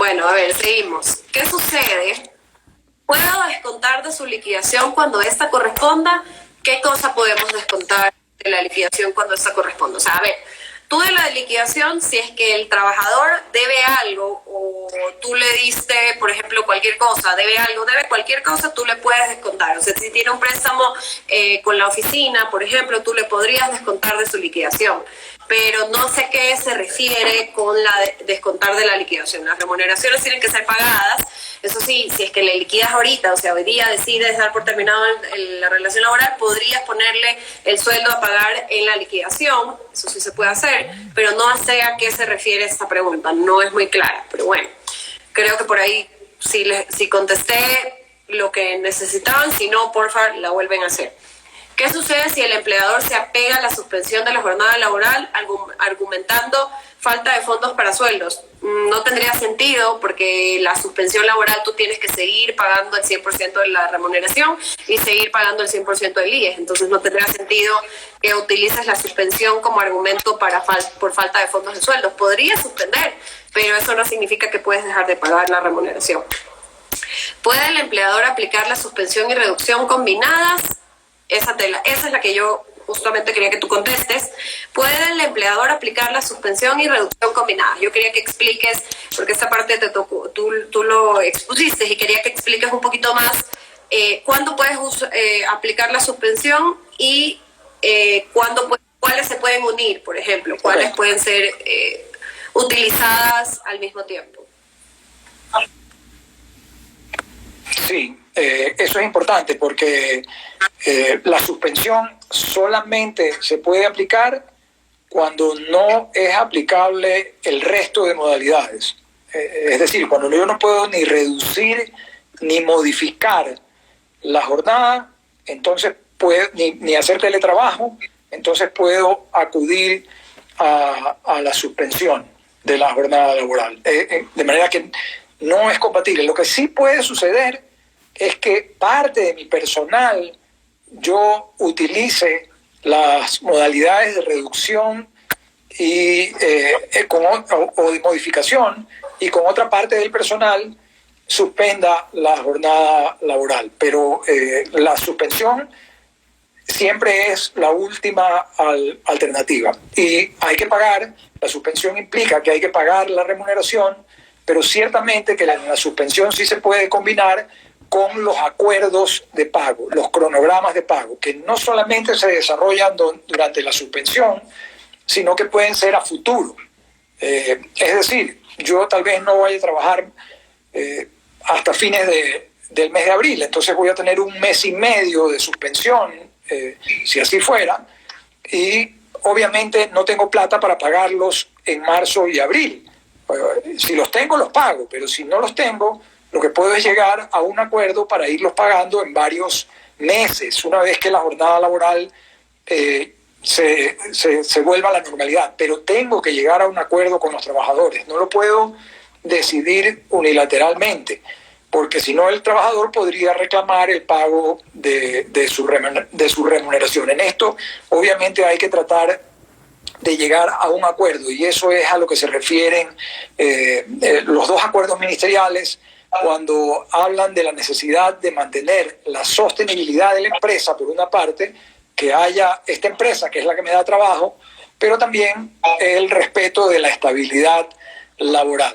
Bueno, a ver, seguimos. ¿Qué sucede? ¿Puedo descontar de su liquidación cuando esta corresponda? ¿Qué cosa podemos descontar de la liquidación cuando esta corresponda? O sea, a ver, tú de la liquidación, si es que el trabajador debe algo o tú le diste, por ejemplo, cualquier cosa, debe algo, debe cualquier cosa, tú le puedes descontar. O sea, si tiene un préstamo con la oficina, por ejemplo, tú le podrías descontar de su liquidación. Pero no sé qué se refiere con la descontar de la liquidación. Las remuneraciones tienen que ser pagadas. Eso sí, si es que le liquidas ahorita, o sea, hoy día decides dar por terminado la relación laboral, podrías ponerle el sueldo a pagar en la liquidación. Eso sí se puede hacer, pero no sé a qué se refiere esta pregunta. No es muy clara, pero bueno, creo que por ahí si contesté lo que necesitaban, si no, porfa, la vuelven a hacer. ¿Qué sucede si el empleador se apega a la suspensión de la jornada laboral argumentando falta de fondos para sueldos? No tendría sentido porque la suspensión laboral tú tienes que seguir pagando el 100% de la remuneración y seguir pagando el 100% del IES. Entonces no tendría sentido que utilices la suspensión como argumento por falta de fondos de sueldos. Podrías suspender, pero eso no significa que puedes dejar de pagar la remuneración. ¿Puede el empleador aplicar la suspensión y reducción combinadas? Esa es la que yo justamente quería que tú contestes. ¿Puede el empleador aplicar la suspensión y reducción combinada? Yo quería que expliques, porque esta parte te tocó, tú lo expusiste y quería que expliques un poquito más cuándo puedes aplicar la suspensión y cuáles se pueden unir, por ejemplo, cuáles pueden ser utilizadas al mismo tiempo. Sí, eso es importante porque la suspensión solamente se puede aplicar cuando no es aplicable el resto de modalidades. Es decir, cuando yo no puedo ni reducir ni modificar la jornada, entonces ni hacer teletrabajo, entonces puedo acudir a la suspensión de la jornada laboral. De manera que no es compatible. Lo que sí puede suceder es que parte de mi personal yo utilice las modalidades de reducción y, o de modificación y con otra parte del personal suspenda la jornada laboral. Pero la suspensión siempre es la última alternativa. Y hay que pagar, la suspensión implica que hay que pagar la remuneración, pero ciertamente que la suspensión sí se puede combinar con los acuerdos de pago, los cronogramas de pago, que no solamente se desarrollan durante la suspensión, sino que pueden ser a futuro. Es decir, yo tal vez no vaya a trabajar hasta fines del mes de abril, entonces voy a tener un mes y medio de suspensión, si así fuera, y obviamente no tengo plata para pagarlos en marzo y abril. Si los tengo, los pago, pero si no los tengo, lo que puedo es llegar a un acuerdo para irlos pagando en varios meses, una vez que la jornada laboral se vuelva a la normalidad. Pero tengo que llegar a un acuerdo con los trabajadores, no lo puedo decidir unilateralmente, porque si no el trabajador podría reclamar el pago de su remuneración. En esto, obviamente, hay que tratar de llegar a un acuerdo, y eso es a lo que se refieren los dos acuerdos ministeriales cuando hablan de la necesidad de mantener la sostenibilidad de la empresa, por una parte, que haya esta empresa que es la que me da trabajo, pero también el respeto de la estabilidad laboral.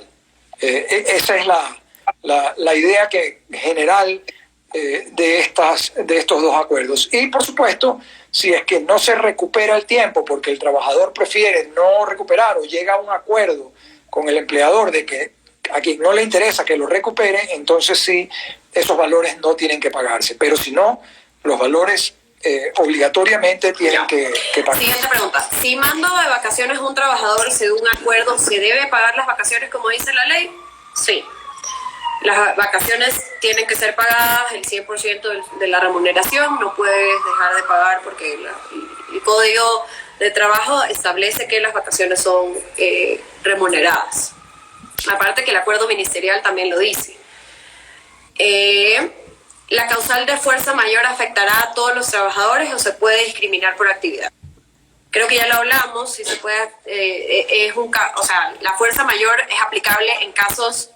Esa es la idea general de estos dos acuerdos. Y por supuesto, si es que no se recupera el tiempo porque el trabajador prefiere no recuperar o llega a un acuerdo con el empleador de que a quien no le interesa que lo recupere, entonces sí, esos valores no tienen que pagarse. Pero si no, los valores obligatoriamente tienen que pagarse. Siguiente pregunta. Si mando de vacaciones a un trabajador según acuerdo, ¿se debe pagar las vacaciones como dice la ley? Sí. Las vacaciones tienen que ser pagadas el 100% de la remuneración, no puedes dejar de pagar porque el Código de Trabajo establece que las vacaciones son remuneradas. Aparte que el acuerdo ministerial también lo dice. ¿La causal de fuerza mayor afectará a todos los trabajadores o se puede discriminar por actividad? Creo que ya lo hablamos, si se puede, o sea, la fuerza mayor es aplicable en casos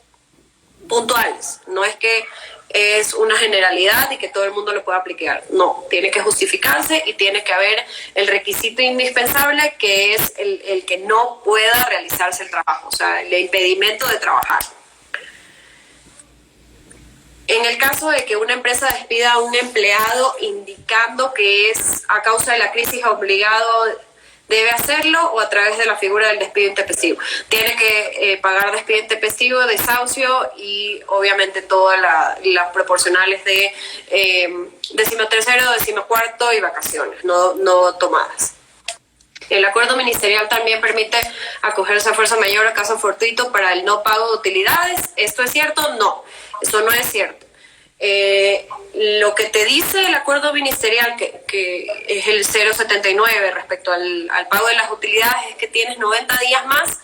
puntuales. No es que es una generalidad y que todo el mundo lo pueda aplicar. No, tiene que justificarse y tiene que haber el requisito indispensable, que es el que no pueda realizarse el trabajo, o sea, el impedimento de trabajar. En el caso de que una empresa despida a un empleado indicando que es a causa de la crisis obligado, debe hacerlo o a través de la figura del despido intempestivo. Tiene que pagar despido intempestivo, desahucio y obviamente todas las proporcionales de 13º, 14º y vacaciones, no tomadas. El acuerdo ministerial también permite acogerse a fuerza mayor a caso fortuito para el no pago de utilidades. ¿Esto es cierto? No, eso no es cierto. Lo que te dice el acuerdo ministerial, que es el 079 respecto al pago de las utilidades, es que tienes 90 días más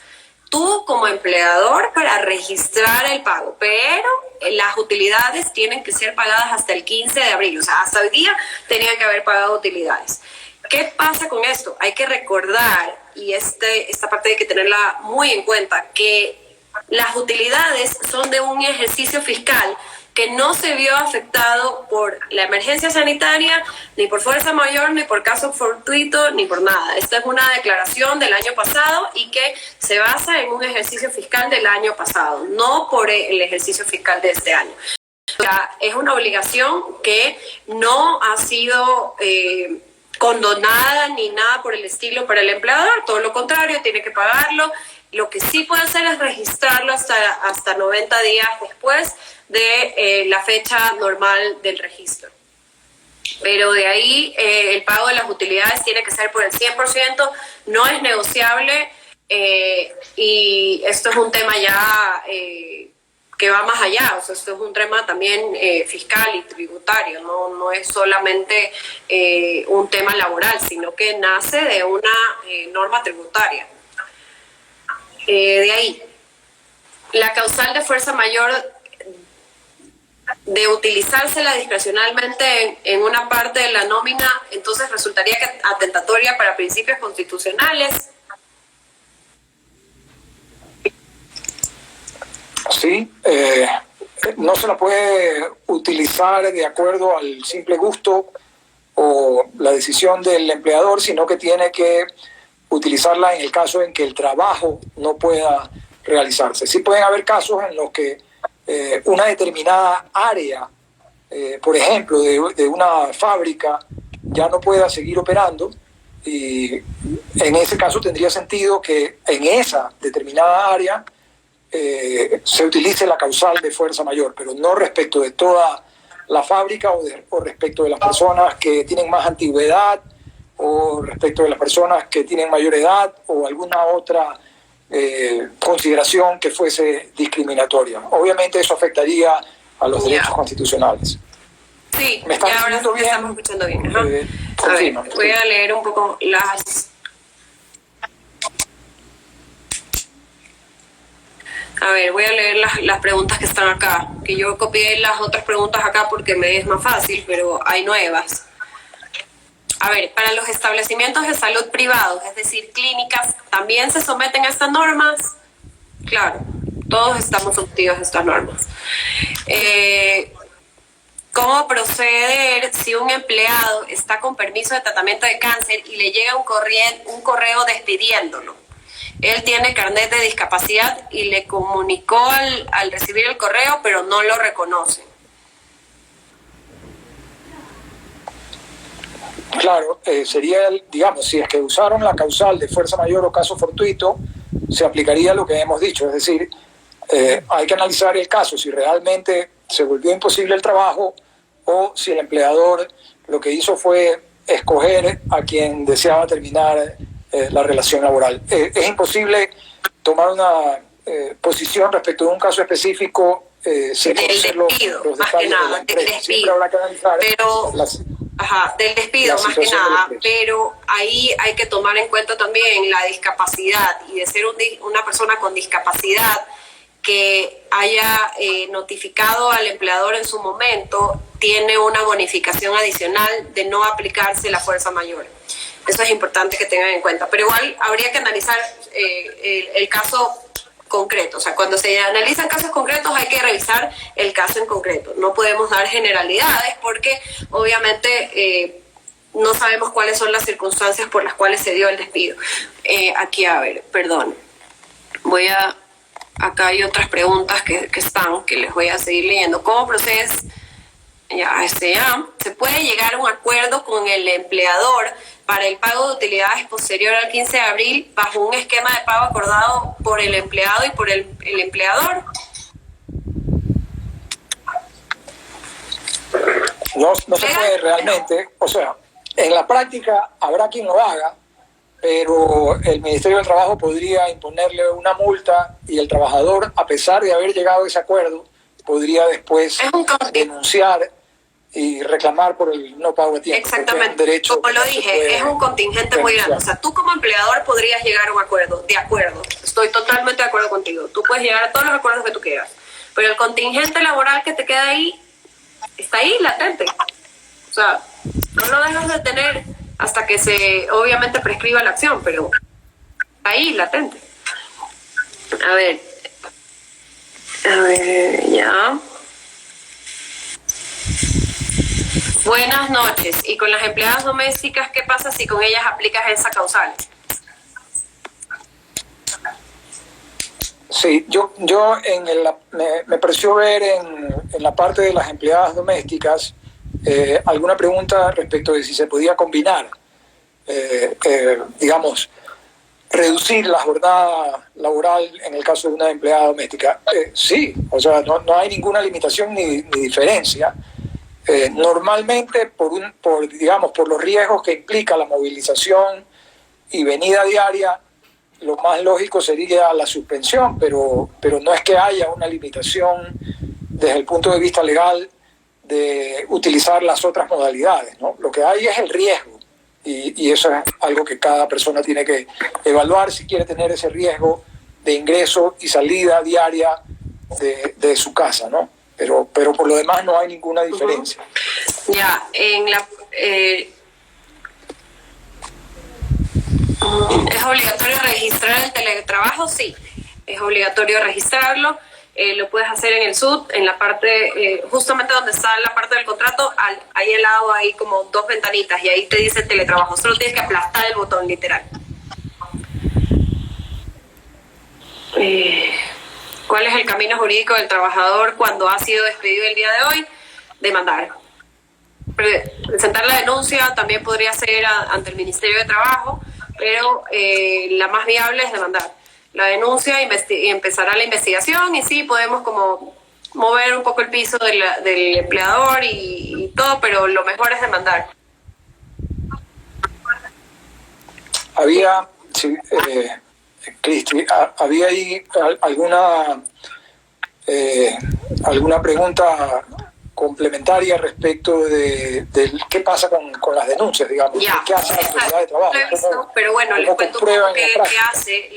tú como empleador para registrar el pago, pero las utilidades tienen que ser pagadas hasta el 15 de abril, o sea, hasta hoy día tenían que haber pagado utilidades. ¿Qué pasa con esto? Hay que recordar, y esta parte hay que tenerla muy en cuenta, que las utilidades son de un ejercicio fiscal que no se vio afectado por la emergencia sanitaria, ni por fuerza mayor, ni por caso fortuito, ni por nada. Esta es una declaración del año pasado y que se basa en un ejercicio fiscal del año pasado, no por el ejercicio fiscal de este año. O sea, es una obligación que no ha sido condonada ni nada por el estilo para el empleador, todo lo contrario, tiene que pagarlo. Lo que sí puede hacer es registrarlo hasta 90 días después de la fecha normal del registro. Pero de ahí el pago de las utilidades tiene que ser por el 100%, no es negociable, y esto es un tema ya que va más allá, o sea, esto es un tema también fiscal y tributario, no es solamente un tema laboral, sino que nace de una norma tributaria. De ahí, la causal de fuerza mayor, de utilizársela discrecionalmente en una parte de la nómina, entonces resultaría que atentatoria para principios constitucionales. Sí, no se la puede utilizar de acuerdo al simple gusto o la decisión del empleador, sino que tiene que utilizarla en el caso en que el trabajo no pueda realizarse. Sí pueden haber casos en los que una determinada área, por ejemplo, de una fábrica ya no pueda seguir operando, y en ese caso tendría sentido que en esa determinada área se utilice la causal de fuerza mayor, pero no respecto de toda la fábrica o respecto de las personas que tienen más antigüedad, o respecto de las personas que tienen mayor edad, o alguna otra consideración que fuese discriminatoria. Obviamente eso afectaría a los derechos constitucionales. Sí, ¿Me están ahora escuchando bien? estamos escuchando bien. A ver, voy a leer un poco las... A ver, voy a leer las preguntas que están acá, que yo copié las otras preguntas acá porque me es más fácil, pero hay nuevas. A ver, para los establecimientos de salud privados, es decir, clínicas, ¿también se someten a estas normas? Claro, todos estamos sometidos a estas normas. ¿Cómo proceder si un empleado está con permiso de tratamiento de cáncer y le llega un correo despidiéndolo? Él tiene carnet de discapacidad y le comunicó al recibir el correo, pero no lo reconoce. Claro, sería, digamos, si es que usaron la causal de fuerza mayor o caso fortuito, se aplicaría lo que hemos dicho, es decir, hay que analizar el caso, si realmente se volvió imposible el trabajo o si el empleador lo que hizo fue escoger a quien deseaba terminar la relación laboral. Es imposible tomar una posición respecto de un caso específico sin conocer los detalles de la empresa. Siempre habrá que analizar del despido más que nada, pero ahí hay que tomar en cuenta también la discapacidad, y de ser una persona con discapacidad que haya notificado al empleador en su momento, tiene una bonificación adicional de no aplicarse la fuerza mayor. Eso es importante que tengan en cuenta, pero igual habría que analizar el caso concreto. O sea, cuando se analizan casos concretos hay que revisar el caso en concreto. No podemos dar generalidades porque obviamente no sabemos cuáles son las circunstancias por las cuales se dio el despido. Aquí, a ver, perdón. Acá hay otras preguntas que les voy a seguir leyendo. ¿Cómo procede? Ya, se puede llegar a un acuerdo con el empleador para el pago de utilidades posterior al 15 de abril bajo un esquema de pago acordado por el empleado y por el empleador. No se puede realmente, o sea, en la práctica habrá quien lo haga, pero el Ministerio del Trabajo podría imponerle una multa y el trabajador, a pesar de haber llegado a ese acuerdo, podría después denunciar y reclamar por el no pago a tiempo. Exactamente, derecho, como lo dije, es un contingente muy grande. O sea, tú como empleador podrías llegar a un acuerdo, de acuerdo, estoy totalmente de acuerdo contigo. Tú puedes llegar a todos los acuerdos que tú quieras, pero el contingente laboral que te queda ahí, está ahí latente. O sea, no lo dejas de tener hasta que se, obviamente, prescriba la acción, pero está ahí latente. A ver, ya. Buenas noches. ¿Y con las empleadas domésticas qué pasa si con ellas aplicas esa causal? Sí, yo me pareció ver en la parte de las empleadas domésticas alguna pregunta respecto de si se podía combinar, digamos, reducir la jornada laboral en el caso de una empleada doméstica. Sí, o sea, no hay ninguna limitación ni diferencia. Normalmente por los riesgos que implica la movilización y venida diaria, lo más lógico sería la suspensión, pero no es que haya una limitación desde el punto de vista legal de utilizar las otras modalidades, ¿no? Lo que hay es el riesgo y eso es algo que cada persona tiene que evaluar si quiere tener ese riesgo de ingreso y salida diaria de su casa, ¿no? Pero por lo demás no hay ninguna diferencia. Ya, ¿es obligatorio registrar el teletrabajo? Sí, es obligatorio registrarlo. Lo puedes hacer en el SUT, en la parte, justamente donde está la parte del contrato, ahí al lado hay como dos ventanitas y ahí te dice teletrabajo. Solo tienes que aplastar el botón, literal. ¿Cuál es el camino jurídico del trabajador cuando ha sido despedido el día de hoy? Demandar. Presentar la denuncia también podría ser ante el Ministerio de Trabajo, pero la más viable es demandar. La denuncia y empezará la investigación y sí, podemos como mover un poco el piso del empleador y todo, pero lo mejor es demandar. Había, sí, Cristi, ¿había ahí alguna pregunta complementaria respecto de qué pasa con las denuncias, digamos? Ya, ¿qué hace la autoridad de trabajo? Pero bueno, les cuento un poco qué hace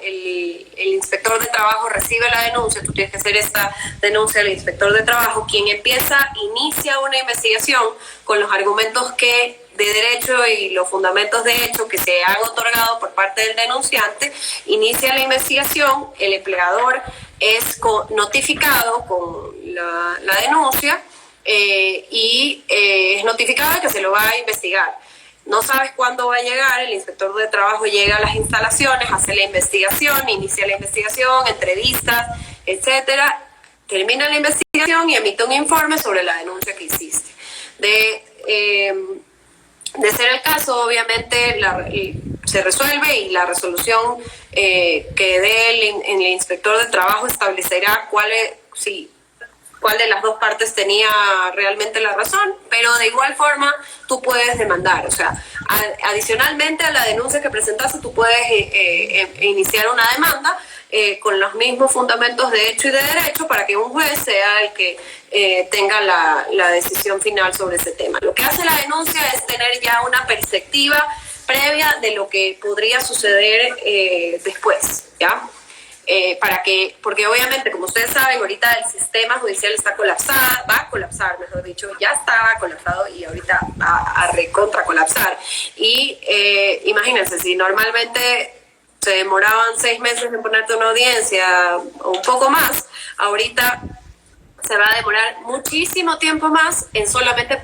el inspector de trabajo. Recibe la denuncia, tú tienes que hacer esta denuncia al inspector de trabajo, quien inicia una investigación con los argumentos de derecho y los fundamentos de hecho que se han otorgado por parte del denunciante. Inicia la investigación, el empleador es notificado con la denuncia y es notificado de que se lo va a investigar. No sabes cuándo va a llegar, el inspector de trabajo llega a las instalaciones, hace la investigación, inicia la investigación, entrevistas, etcétera, termina la investigación y emite un informe sobre la denuncia que hiciste. De ser el caso, obviamente se resuelve y la resolución que dé el inspector de trabajo establecerá cuál de las dos partes tenía realmente la razón, pero de igual forma tú puedes demandar. O sea, adicionalmente a la denuncia que presentaste, tú puedes iniciar una demanda con los mismos fundamentos de hecho y de derecho para que un juez sea el que tenga la decisión final sobre ese tema. Lo que hace la denuncia es tener ya una perspectiva previa de lo que podría suceder después, ¿ya? Porque obviamente, como ustedes saben, ahorita el sistema judicial está colapsado, va a colapsar, mejor dicho, ya estaba colapsado y ahorita va a recontra colapsar. Y imagínense, si normalmente, o se demoraban 6 meses en ponerte una audiencia o un poco más, ahorita se va a demorar muchísimo tiempo más en solamente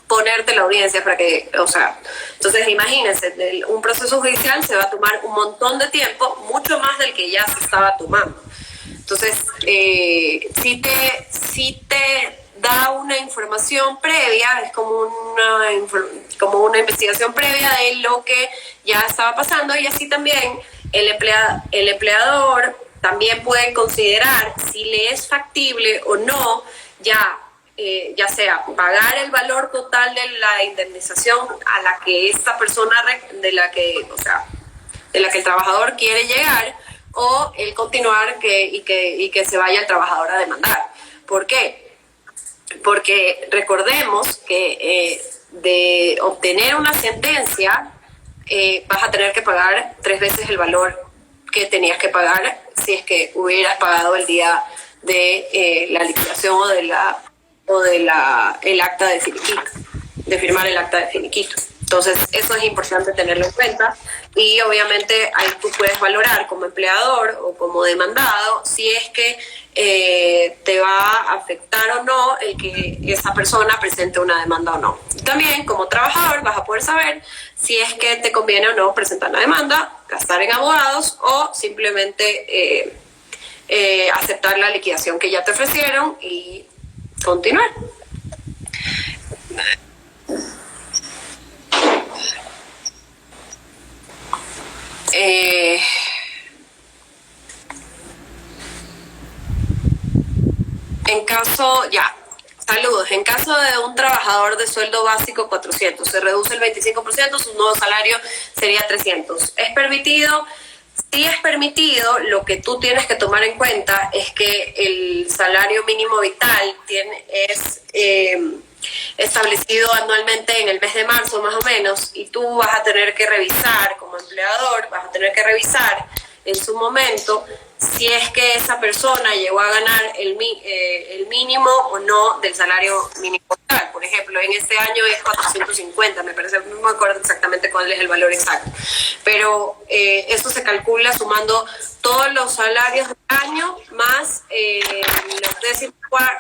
ponerte la audiencia para que, o sea, entonces imagínense, un proceso judicial se va a tomar un montón de tiempo, mucho más del que ya se estaba tomando. Entonces, si te da una información previa, es como una investigación previa de lo que ya estaba pasando, y así también el empleador también puede considerar si le es factible o no ya sea pagar el valor total de la indemnización a la que esta persona, de la que el trabajador quiere llegar, o el continuar y que se vaya el trabajador a demandar. ¿Por qué? Porque recordemos que de obtener una sentencia vas a tener que pagar 3 veces el valor que tenías que pagar si es que hubieras pagado el día de la liquidación o el acta de finiquito, de firmar el acta de finiquito. Entonces, eso es importante tenerlo en cuenta, y obviamente ahí tú puedes valorar como empleador o como demandado si es que te va a afectar o no el que esa persona presente una demanda o no. También como trabajador vas a poder saber si es que te conviene o no presentar una demanda, gastar en abogados o simplemente aceptar la liquidación que ya te ofrecieron y continuar. Saludos. En caso de un trabajador de sueldo básico 400, se reduce el 25%, su nuevo salario sería 300. ¿Es permitido? Sí es permitido. Lo que tú tienes que tomar en cuenta es que el salario mínimo vital es establecido anualmente en el mes de marzo más o menos, y tú vas a tener que revisar como empleador, vas a tener que revisar en su momento si es que esa persona llegó a ganar el mínimo o no del salario mínimo vital. Por ejemplo, en este año es 450, me parece, no me acuerdo exactamente cuál es el valor exacto, pero eso se calcula sumando todos los salarios del año más los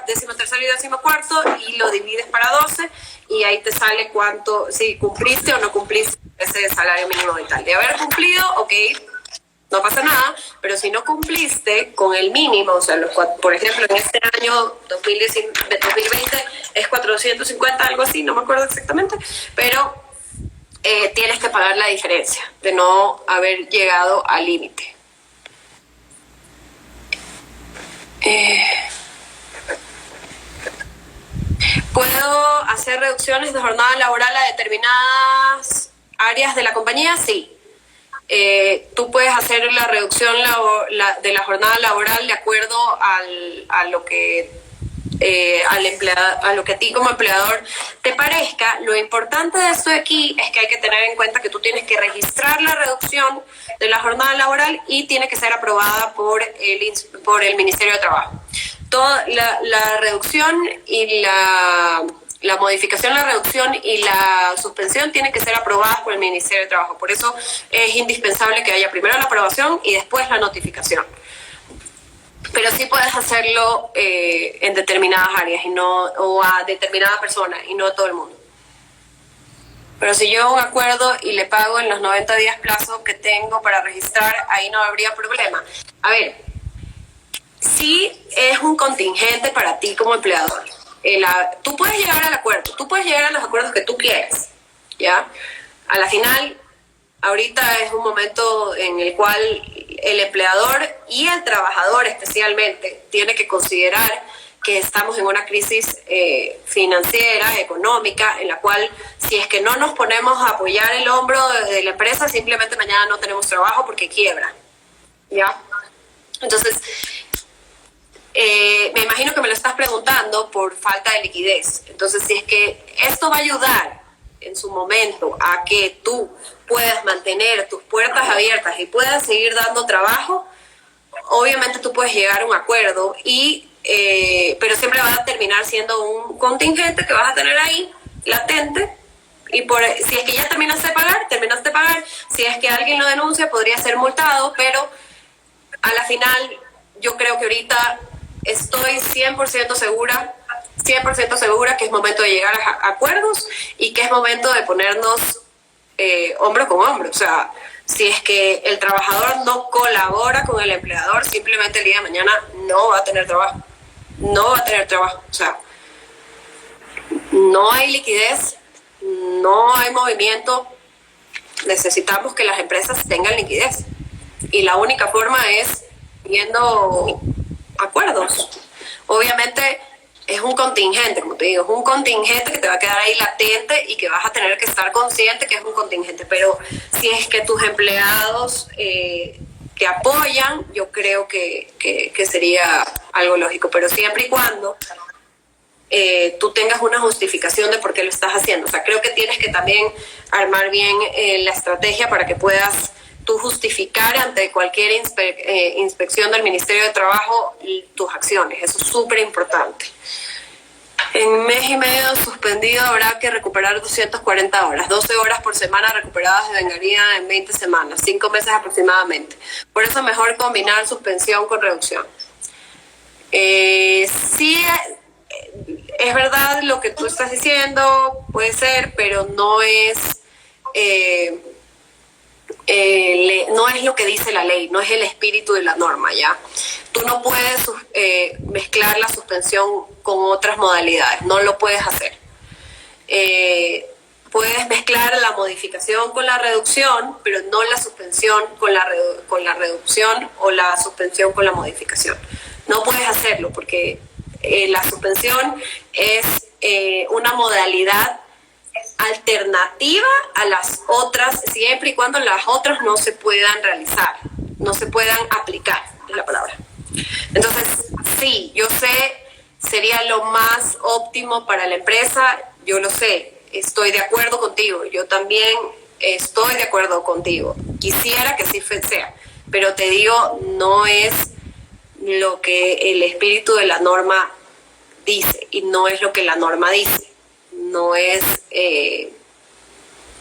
décimo tercero y décimo cuarto, y lo divides para 12, y ahí te sale cuánto, si cumpliste o no cumpliste ese salario mínimo vital. De haber cumplido, ok, no pasa nada, pero si no cumpliste con el mínimo, o sea, por ejemplo, en este año 2020 es 450, algo así, no me acuerdo exactamente, pero tienes que pagar la diferencia de no haber llegado al límite. ¿Puedo hacer reducciones de jornada laboral a determinadas áreas de la compañía? Sí. Tú puedes hacer la reducción de la jornada laboral de acuerdo a lo que a lo que a ti como empleador te parezca. Lo importante de esto de aquí es que hay que tener en cuenta que tú tienes que registrar la reducción de la jornada laboral y tiene que ser aprobada por el Ministerio de Trabajo. Toda la reducción y la modificación, la reducción y la suspensión tienen que ser aprobadas por el Ministerio de Trabajo. Por eso es indispensable que haya primero la aprobación y después la notificación. Pero sí puedes hacerlo en determinadas áreas o a determinada persona y no a todo el mundo. Pero si yo hago un acuerdo y le pago en los 90 días plazo que tengo para registrar, ahí no habría problema. A ver, sí es un contingente para ti como empleador. Tú puedes llegar al acuerdo, tú puedes llegar a los acuerdos que tú quieras, ¿ya? A la final, ahorita es un momento en el cual el empleador y el trabajador especialmente tiene que considerar que estamos en una crisis financiera, económica, en la cual si es que no nos ponemos a apoyar el hombro de la empresa, simplemente mañana no tenemos trabajo porque quiebra, ¿ya? Entonces, me imagino que me lo estás preguntando por falta de liquidez. Entonces, si es que esto va a ayudar en su momento a que tú puedas mantener tus puertas abiertas y puedas seguir dando trabajo, obviamente tú puedes llegar a un acuerdo, pero siempre va a terminar siendo un contingente que vas a tener ahí latente si es que ya terminaste de pagar, terminaste de pagar. Si es que alguien lo denuncia, podría ser multado, pero a la final yo creo que ahorita estoy 100% segura que es momento de llegar a acuerdos y que es momento de ponernos hombro con hombro. O sea, si es que el trabajador no colabora con el empleador, simplemente el día de mañana no va a tener trabajo. No va a tener trabajo. O sea, no hay liquidez, no hay movimiento. Necesitamos que las empresas tengan liquidez. Y la única forma es viendo acuerdos. Obviamente es un contingente, como te digo, es un contingente que te va a quedar ahí latente y que vas a tener que estar consciente que es un contingente. Pero si es que tus empleados te apoyan, yo creo que sería algo lógico. Pero siempre y cuando tú tengas una justificación de por qué lo estás haciendo. O sea, creo que tienes que también armar bien la estrategia para que puedas tú justificar ante cualquier inspección del Ministerio de Trabajo tus acciones. Eso es súper importante. En mes y medio suspendido habrá que recuperar 240 horas. 12 horas por semana recuperadas vengaría en 20 semanas, 5 meses aproximadamente. Por eso es mejor combinar suspensión con reducción. Sí, es verdad lo que tú estás diciendo, puede ser, pero no es... no es lo que dice la ley, no es el espíritu de la norma, ¿ya? Tú no puedes mezclar la suspensión con otras modalidades, no lo puedes hacer. Puedes mezclar la modificación con la reducción, pero no la suspensión con la reducción o la suspensión con la modificación. No puedes hacerlo porque la suspensión es una modalidad alternativa a las otras, siempre y cuando las otras no se puedan realizar, no se puedan aplicar, es la palabra. Entonces, sí, yo sé, sería lo más óptimo para la empresa, yo lo sé, estoy de acuerdo contigo, yo también estoy de acuerdo contigo, quisiera que sí sea, pero te digo, no es lo que el espíritu de la norma dice y no es lo que la norma dice. No es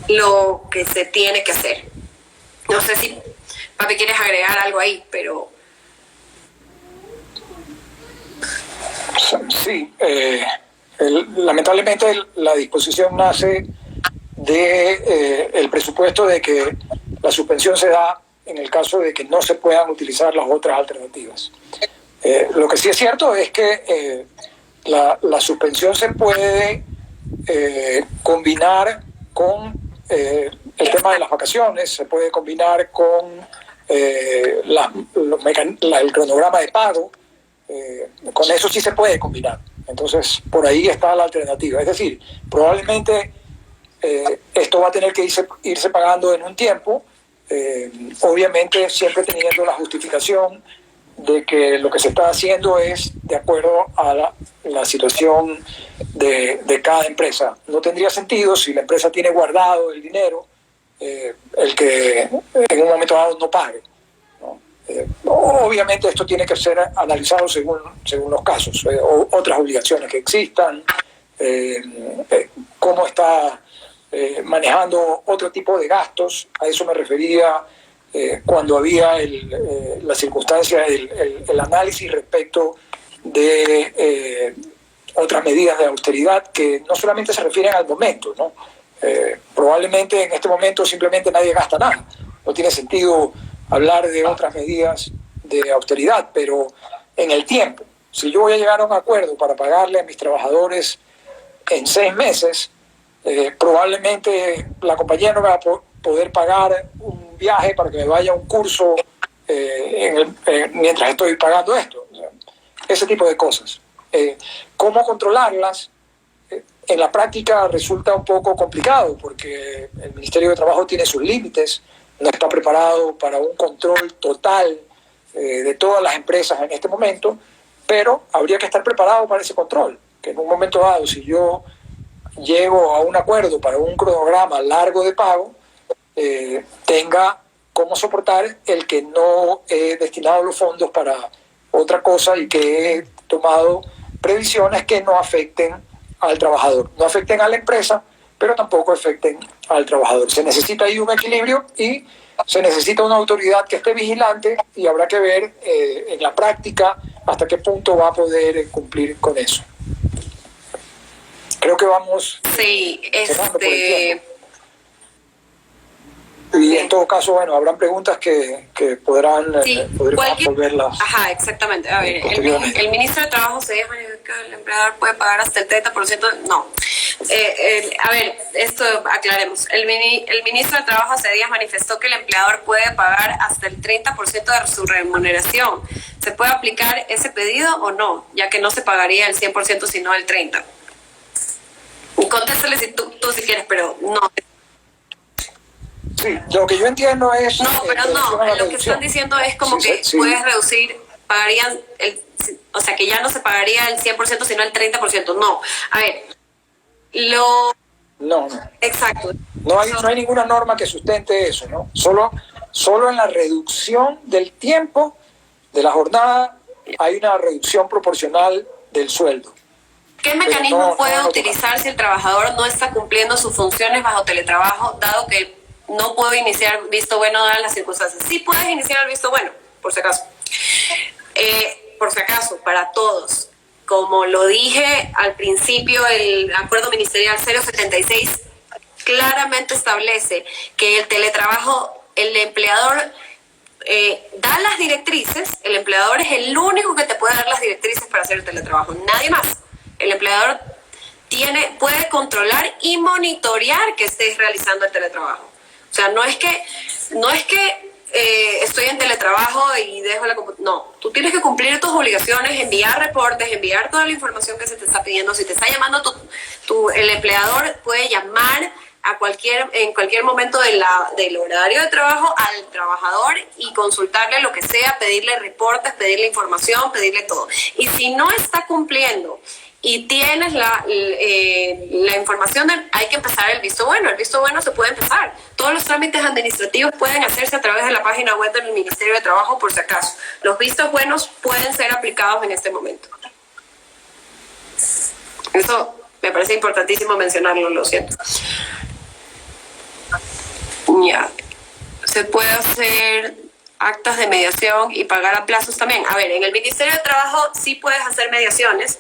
lo que se tiene que hacer. No sé si, papi, quieres agregar algo ahí, pero... Sí, lamentablemente la disposición nace de el presupuesto de que la suspensión se da en el caso de que no se puedan utilizar las otras alternativas. Lo que sí es cierto es que la suspensión se puede combinar con el tema de las vacaciones, se puede combinar con el cronograma de pago, con eso sí se puede combinar. Entonces, por ahí está la alternativa. Es decir, probablemente esto va a tener que irse pagando en un tiempo, obviamente siempre teniendo la justificación de que lo que se está haciendo es de acuerdo a la situación de cada empresa. No tendría sentido si la empresa tiene guardado el dinero, el que en un momento dado no pague, ¿no? Obviamente esto tiene que ser analizado según los casos, otras obligaciones que existan, cómo está manejando otro tipo de gastos. A eso me refería cuando había la circunstancia, el análisis respecto de otras medidas de austeridad que no solamente se refieren al momento, ¿no? Probablemente en este momento simplemente nadie gasta nada. No tiene sentido hablar de otras medidas de austeridad, pero en el tiempo, si yo voy a llegar a un acuerdo para pagarle a mis trabajadores en 6 meses, probablemente la compañía no va a poder pagar un viaje para que me vaya a un curso mientras estoy pagando esto. O sea, ese tipo de cosas. ¿Cómo controlarlas? En la práctica resulta un poco complicado porque el Ministerio de Trabajo tiene sus límites, no está preparado para un control total de todas las empresas en este momento, pero habría que estar preparado para ese control, que en un momento dado, si yo llego a un acuerdo para un cronograma largo de pago, tenga cómo soportar el que no he destinado los fondos para otra cosa y que he tomado previsiones que no afecten al trabajador, no afecten a la empresa, pero tampoco afecten al trabajador. Se necesita ahí un equilibrio y se necesita una autoridad que esté vigilante y habrá que ver en la práctica hasta qué punto va a poder cumplir con eso. Creo que vamos cerrando por el tiempo. Y en todo caso, bueno, habrán preguntas que podrán volverlas. Ajá, exactamente. A ver, el ministro de Trabajo se deja que el empleador puede pagar hasta el 30%. No. A ver, esto aclaremos. El ministro de Trabajo hace días manifestó que el empleador puede pagar hasta el 30% de su remuneración. ¿Se puede aplicar ese pedido o no? Ya que no se pagaría el 100% sino el 30%. Contéstale si tú si quieres, pero no. Sí, lo que yo entiendo es... No, pero no, lo que están diciendo es como que puedes reducir, pagarían, o sea, que ya no se pagaría el 100% sino el 30%. No, a ver, No. Exacto. No hay ninguna norma que sustente eso, ¿no? Solo en la reducción del tiempo de la jornada hay una reducción proporcional del sueldo. ¿Qué mecanismo puede utilizar si el trabajador no está cumpliendo sus funciones bajo teletrabajo, dado que no puedo iniciar visto bueno dadas las circunstancias? Sí puedes iniciar el visto bueno, por si acaso. Por si acaso, para todos. Como lo dije al principio, el acuerdo ministerial 076 claramente establece que el teletrabajo, el empleador da las directrices, el empleador es el único que te puede dar las directrices para hacer el teletrabajo, nadie más. El empleador puede controlar y monitorear que estés realizando el teletrabajo. O sea, no es que estoy en teletrabajo y dejo la computadora. No, tú tienes que cumplir tus obligaciones, enviar reportes, enviar toda la información que se te está pidiendo. Si te está llamando el empleador puede llamar en cualquier momento del horario de trabajo al trabajador y consultarle lo que sea, pedirle reportes, pedirle información, pedirle todo. Y si no está cumpliendo y tienes la información, hay que empezar el visto bueno. El visto bueno se puede empezar. Todos los trámites administrativos pueden hacerse a través de la página web del Ministerio de Trabajo, por si acaso. Los vistos buenos pueden ser aplicados en este momento. Eso me parece importantísimo mencionarlo, lo siento. Ya. Se puede hacer actas de mediación y pagar a plazos también. A ver, en el Ministerio de Trabajo sí puedes hacer mediaciones.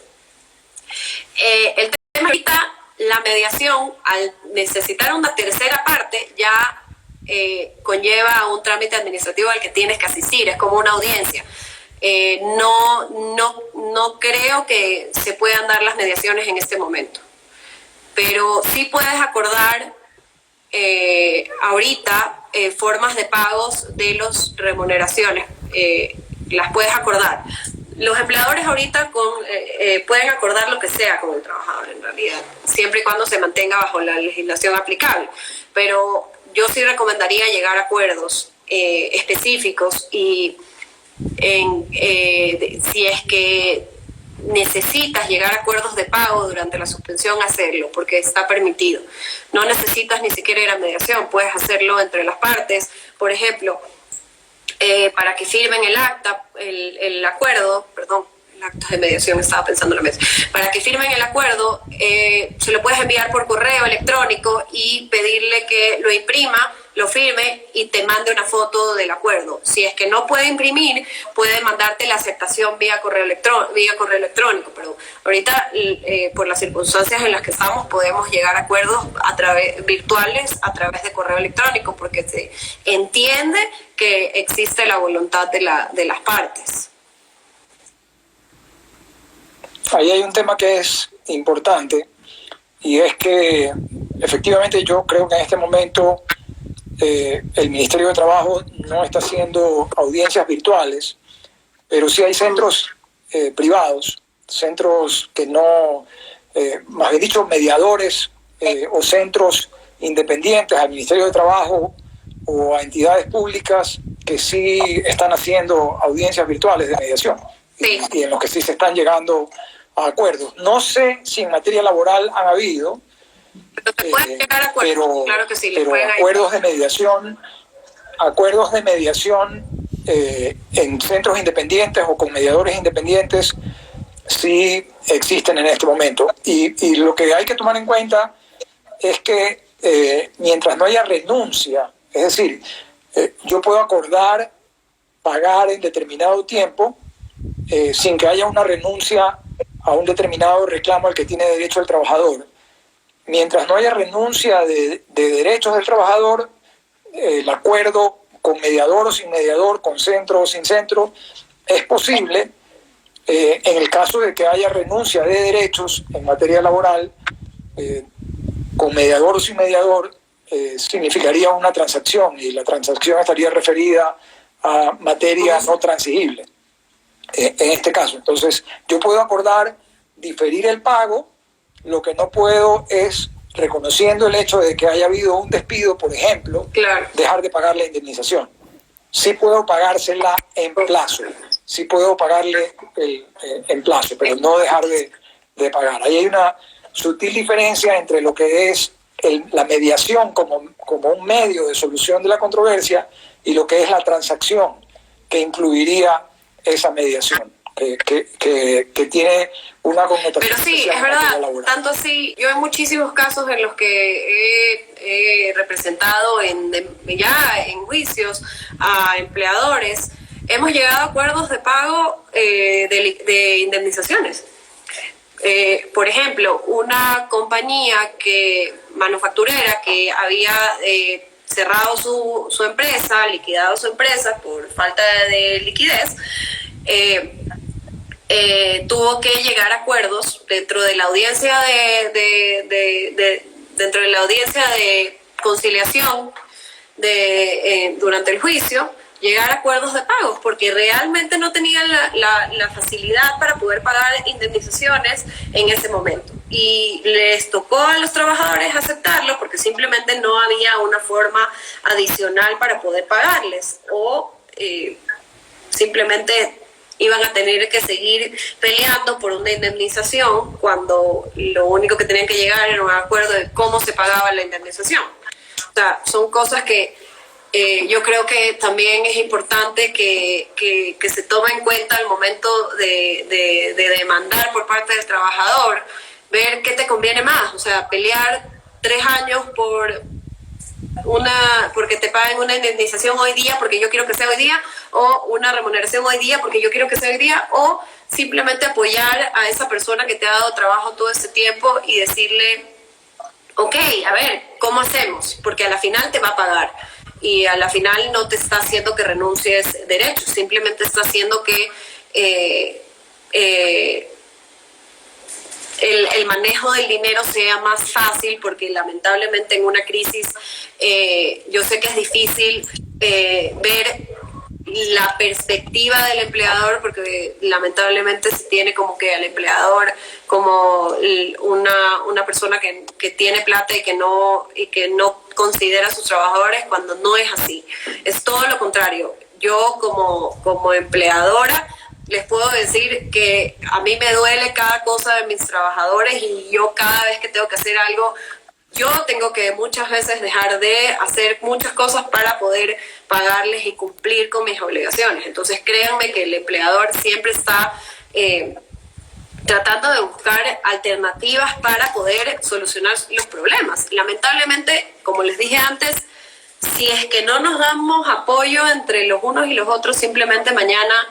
El tema ahorita, la mediación, al necesitar una tercera parte, ya conlleva un trámite administrativo al que tienes que asistir, es como una audiencia. No creo que se puedan dar las mediaciones en este momento, pero sí puedes acordar ahorita formas de pagos de las remuneraciones, las puedes acordar. Los empleadores ahorita pueden acordar lo que sea con el trabajador, en realidad, siempre y cuando se mantenga bajo la legislación aplicable. Pero yo sí recomendaría llegar a acuerdos específicos y si es que necesitas llegar a acuerdos de pago durante la suspensión, hacerlo, porque está permitido. No necesitas ni siquiera ir a mediación, puedes hacerlo entre las partes. Por ejemplo, para que firmen el acta, el acuerdo, perdón, el acta de mediación, estaba pensando en la mesa, para que firmen el acuerdo, se lo puedes enviar por correo electrónico y pedirle que lo imprima, lo firme y te mande una foto del acuerdo. Si es que no puede imprimir, puede mandarte la aceptación vía correo electrónico. Pero ahorita, por las circunstancias en las que estamos, podemos llegar a acuerdos virtuales a través de correo electrónico, porque se entiende que existe la voluntad de las partes. Ahí hay un tema que es importante, y es que efectivamente yo creo que en este momento el Ministerio de Trabajo no está haciendo audiencias virtuales, pero sí hay centros privados, centros que no, más bien dicho, mediadores o centros independientes al Ministerio de Trabajo o a entidades públicas que sí están haciendo audiencias virtuales de mediación. Sí. Y en los que sí se están llegando a acuerdos. No sé si en materia laboral han habido, pero pueden llegar a acuerdos, claro que sí, pero acuerdos de mediación en centros independientes o con mediadores independientes sí existen en este momento. Y lo que hay que tomar en cuenta es que mientras no haya renuncia, es decir, yo puedo acordar pagar en determinado tiempo sin que haya una renuncia a un determinado reclamo al que tiene derecho el trabajador. Mientras no haya renuncia de derechos del trabajador, el acuerdo con mediador o sin mediador, con centro o sin centro, es posible. En el caso de que haya renuncia de derechos en materia laboral, con mediador o sin mediador, significaría una transacción, y la transacción estaría referida a materia no transigible. En este caso, entonces, yo puedo acordar diferir el pago. Lo que no puedo es, reconociendo el hecho de que haya habido un despido, por ejemplo, claro, dejar de pagar la indemnización. Sí puedo pagársela en plazo, sí puedo pagarle en plazo, pero no dejar de pagar. Ahí hay una sutil diferencia entre lo que es la mediación como un medio de solución de la controversia y lo que es la transacción que incluiría esa mediación, que tiene una connotación. Pero sí, es verdad, tanto así, yo en muchísimos casos en los que he representado ya en juicios a empleadores, hemos llegado a acuerdos de pago de indemnizaciones. Por ejemplo, una compañía manufacturera que había cerrado su empresa, liquidado su empresa por falta de liquidez, tuvo que llegar a acuerdos dentro de la audiencia dentro de la audiencia de conciliación durante el juicio, llegar a acuerdos de pagos, porque realmente no tenían la facilidad para poder pagar indemnizaciones en ese momento. Y les tocó a los trabajadores aceptarlo porque simplemente no había una forma adicional para poder pagarles, o simplemente iban a tener que seguir peleando por una indemnización cuando lo único que tenían que llegar era un acuerdo de cómo se pagaba la indemnización. O sea, son cosas que yo creo que también es importante que se tome en cuenta al momento de demandar por parte del trabajador, ver qué te conviene más. O sea, pelear 3 años porque te paguen una indemnización hoy día porque yo quiero que sea hoy día, o una remuneración hoy día porque yo quiero que sea hoy día, o simplemente apoyar a esa persona que te ha dado trabajo todo este tiempo y decirle, ok, a ver, ¿cómo hacemos? Porque a la final te va a pagar y a la final no te está haciendo que renuncies derechos, simplemente está haciendo que el manejo del dinero sea más fácil, porque lamentablemente en una crisis yo sé que es difícil ver la perspectiva del empleador, porque lamentablemente se tiene como que al empleador como una persona que tiene plata y que no considera a sus trabajadores, cuando no es así. Es todo lo contrario. Yo como empleadora les puedo decir que a mí me duele cada cosa de mis trabajadores, y yo cada vez que tengo que hacer algo, yo tengo que muchas veces dejar de hacer muchas cosas para poder pagarles y cumplir con mis obligaciones. Entonces créanme que el empleador siempre está tratando de buscar alternativas para poder solucionar los problemas. Lamentablemente, como les dije antes, si es que no nos damos apoyo entre los unos y los otros, simplemente mañana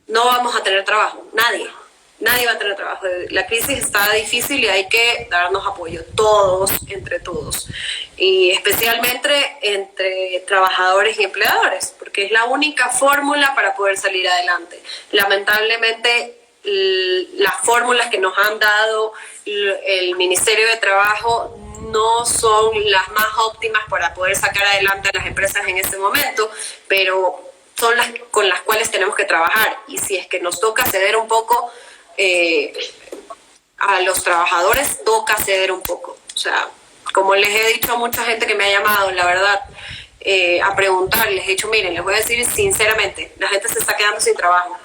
no vamos a tener trabajo. Nadie va a tener trabajo. La crisis está difícil y hay que darnos apoyo, todos, entre todos. Y especialmente entre trabajadores y empleadores, porque es la única fórmula para poder salir adelante. Lamentablemente, las fórmulas que nos han dado el Ministerio de Trabajo no son las más óptimas para poder sacar adelante a las empresas en este momento, pero son las con las cuales tenemos que trabajar. Y si es que nos toca ceder un poco a los trabajadores, toca ceder un poco. O sea, como les he dicho a mucha gente que me ha llamado, la verdad, a preguntar, les he dicho, miren, les voy a decir sinceramente, la gente se está quedando sin trabajo.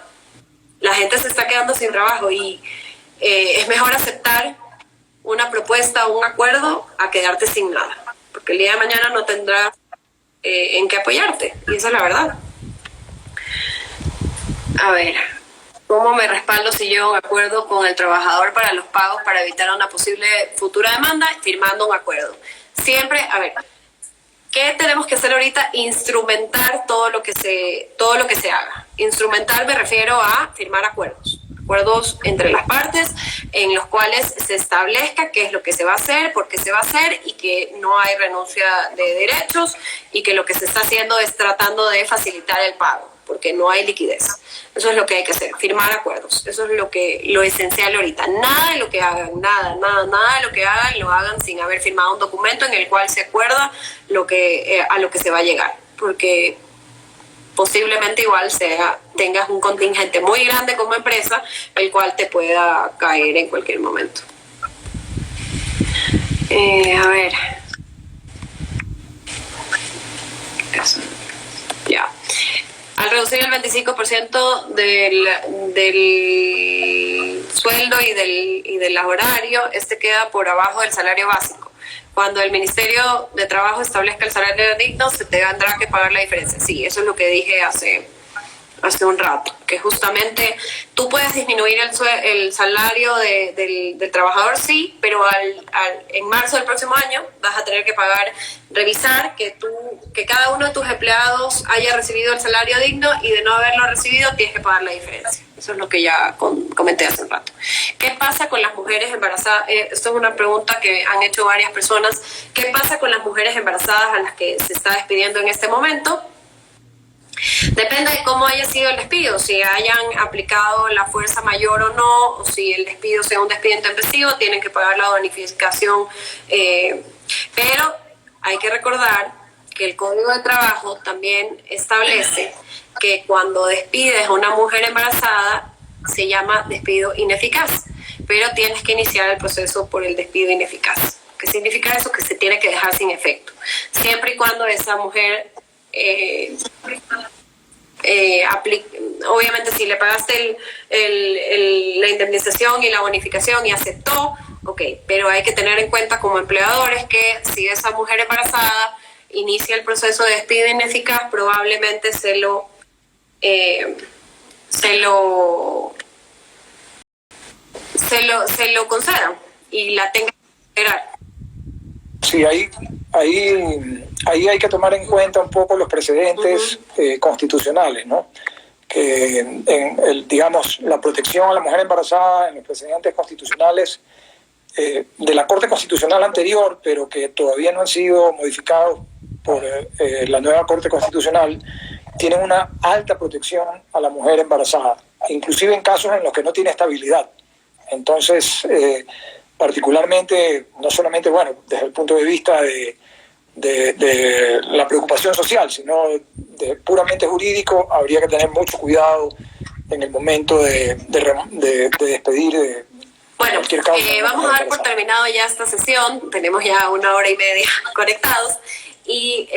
La gente se está quedando sin trabajo y es mejor aceptar una propuesta o un acuerdo a quedarte sin nada, porque el día de mañana no tendrás en qué apoyarte, y esa es la verdad. A ver, ¿Cómo me respaldo si yo acuerdo con el trabajador para los pagos para evitar una posible futura demanda? Firmando un acuerdo. Siempre, a ver, ¿qué tenemos que hacer ahorita? Instrumentar todo lo que se haga. Instrumentar me refiero a firmar acuerdos entre las partes en los cuales se establezca qué es lo que se va a hacer, por qué se va a hacer y que no hay renuncia de derechos y que lo que se está haciendo es tratando de facilitar el pago porque no hay liquidez. Eso es lo que hay que hacer, firmar acuerdos. Eso es lo esencial ahorita. Nada de lo que hagan, nada de lo que hagan, lo hagan sin haber firmado un documento en el cual se acuerda a lo que se va a llegar. Porque posiblemente igual tengas un contingente muy grande como empresa, el cual te pueda caer en cualquier momento. A ver. Eso. Ya. Al reducir el 25% del sueldo y del horario, queda por abajo del salario básico. Cuando el Ministerio de Trabajo establezca el salario digno, se te tendrá que pagar la diferencia. Sí, eso es lo que dije hace un rato, que justamente tú puedes disminuir el salario del trabajador, sí, pero en marzo del próximo año vas a tener que revisar que cada uno de tus empleados haya recibido el salario digno y de no haberlo recibido tienes que pagar la diferencia. Eso es lo que ya comenté hace un rato. ¿Qué pasa con las mujeres embarazadas? Esto es una pregunta que han hecho varias personas. ¿Qué pasa con las mujeres embarazadas a las que se está despidiendo en este momento? Depende de cómo haya sido el despido, si hayan aplicado la fuerza mayor o no, o si el despido sea un despido intempestivo, tienen que pagar la bonificación. Pero hay que recordar que el Código de Trabajo también establece que cuando despides a una mujer embarazada se llama despido ineficaz, pero tienes que iniciar el proceso por el despido ineficaz. ¿Qué significa eso? Que se tiene que dejar sin efecto, siempre y cuando esa mujer... obviamente si le pagaste la indemnización y la bonificación y aceptó, ok, pero hay que tener en cuenta como empleadores que si esa mujer embarazada inicia el proceso de despido ineficaz, probablemente se lo concedan y la tenga que esperar. Sí, ahí hay que tomar en cuenta un poco los precedentes constitucionales, ¿no? Que digamos, la protección a la mujer embarazada en los precedentes constitucionales de la Corte Constitucional anterior, pero que todavía no han sido modificados por la nueva Corte Constitucional, tienen una alta protección a la mujer embarazada, inclusive en casos en los que no tiene estabilidad. Entonces, particularmente, no solamente, bueno, desde el punto de vista de la preocupación social, sino de puramente jurídico, habría que tener mucho cuidado en el momento de despedir bueno, cualquier causa. Vamos a dar por terminado ya esta sesión, tenemos ya 1 hora y media conectados. Y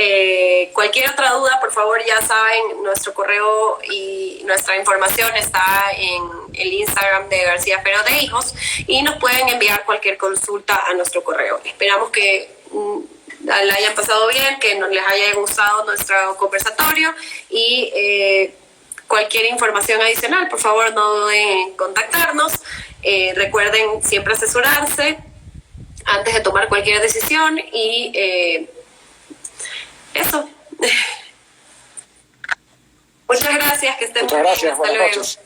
cualquier otra duda, por favor, ya saben, nuestro correo y nuestra información está en el Instagram de García Fero de Hijos y nos pueden enviar cualquier consulta a nuestro correo. Esperamos que la hayan pasado bien, que les haya gustado nuestro conversatorio y cualquier información adicional, por favor, no duden en contactarnos. Recuerden siempre asesorarse antes de tomar cualquier decisión y... eso. Muchas gracias, que estén muy bien. Hasta luego. Noches.